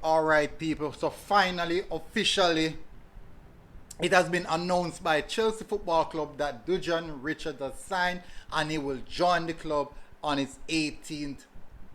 All right, people. So finally, officially, it has been announced by Chelsea Football Club that Dujaun Richards has signed and he will join the club on his 18th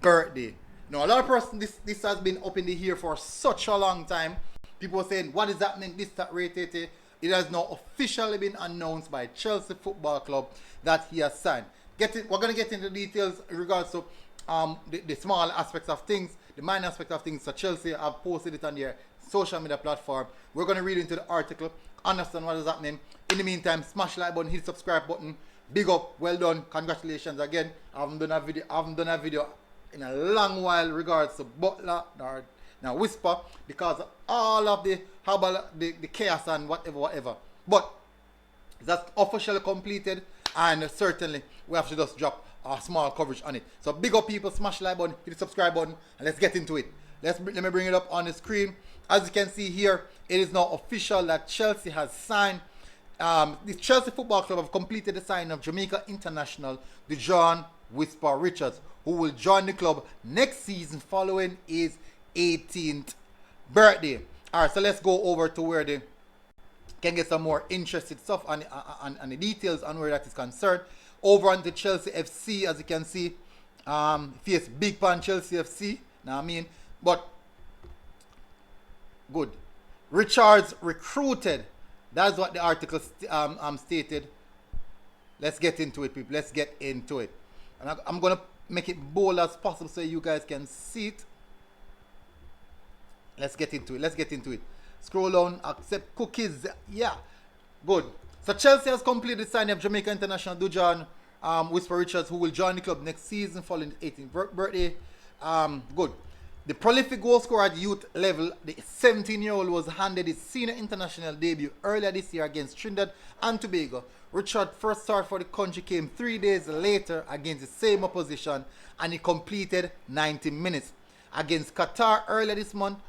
birthday. Now, a lot of persons, this has been up in the air for such a long time. People are saying, what is happening? This, that, rate, it. It has now officially been announced by Chelsea Football Club that he has signed. We're going to get into details in regards to the small aspects of things, the minor aspect of things. So Chelsea have posted it on their social media platform. We're going to read into the article, understand what is happening. In the meantime, smash the like button, hit the subscribe button. Big up, well done, congratulations again. I haven't done a video in a long while regards to Butler or now Whisper because of all of the chaos and whatever. But that's officially completed, and certainly we have to just drop a small coverage on it. So big up, people, smash the like button, hit the subscribe button, and let's get into it. Let me bring it up on the screen. As you can see here, it is now official that Chelsea has signed. The Chelsea Football Club have completed the signing of Jamaica international Dujaun Whisper Richards, who will join the club next season following his 18th birthday. Alright, so let's go over to where they can get some more interesting stuff on the details on where that is concerned. Over on the Chelsea FC, as you can see, face big pan Chelsea FC. Now I mean, but good. Richards recruited. That's what the article stated. Let's get into it, people. Let's get into it. And I'm gonna make it bold as possible so you guys can see it. Let's get into it. Scroll down, accept cookies. Yeah, good. So Chelsea has completed the signing of Jamaica international Dujaun Whisper Richards, who will join the club next season following his 18th birthday. Good. The prolific goal scorer at youth level, the 17-year-old was handed his senior international debut earlier this year against Trinidad and Tobago. Richard's first start for the country came 3 days later against the same opposition, and he completed 90 minutes. Against Qatar earlier this month,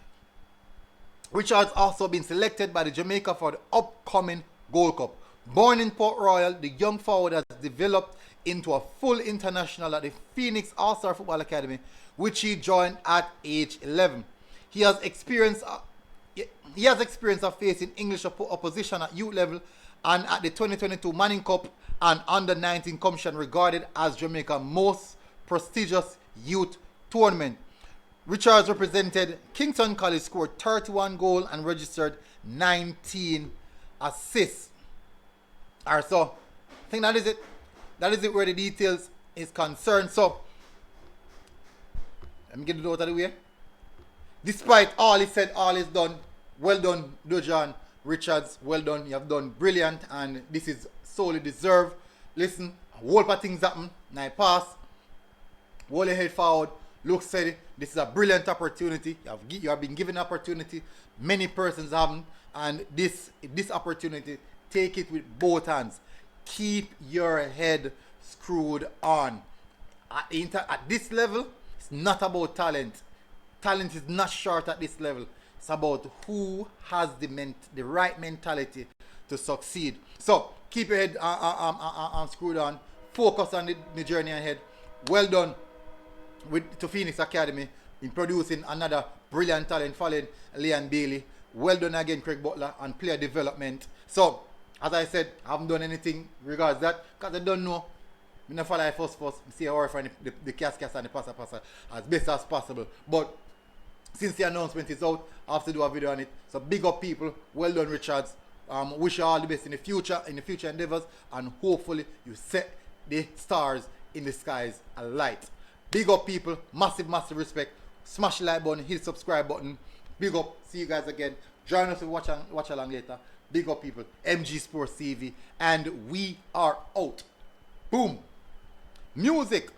Richards also been selected by the Jamaica for the upcoming Gold Cup. Born in Port Royal, the young forward has developed into a full international at the Phoenix All-Star Football Academy, which he joined at age 11. He has experience of facing English opposition at youth level and at the 2022 Manning Cup and Under-19 competition, regarded as Jamaica's most prestigious youth tournament. Richards represented Kingston College, scored 31 goals and registered 19 assists. Alright, so I think that is it. That is it where the details is concerned. So let me get it out of the way. Despite all is said, all is done. Well done, Dujaun Richards. Well done. You have done brilliant, and this is solely deserved. Listen, a whole lot of things happen. Now pass. Hold your head forward. Look steady. This is a brilliant opportunity. You have been given an opportunity. Many persons haven't, and this opportunity, take it with both hands. Keep your head screwed on. At this level, it's not about talent. Talent is not short at this level. It's about who has the right mentality to succeed. So keep your head screwed on. Focus on the journey ahead. Well done to Phoenix Academy in producing another brilliant talent following Leon Bailey. Well done again, Craig Butler, on player development. So, as I said, I haven't done anything regards that because I don't know. I'm not follow first. See how I find the cast and the passer as best as possible. But since the announcement is out, I have to do a video on it. So big up, people. Well done, Richards. Wish you all the best in the future endeavors, and hopefully you set the stars in the skies alight. Big up, people. Massive respect. Smash the like button, hit the subscribe button. Big up. See you guys again. Join us to watch along later. Big up, people. MG Sports TV, and we are out. Boom. Music.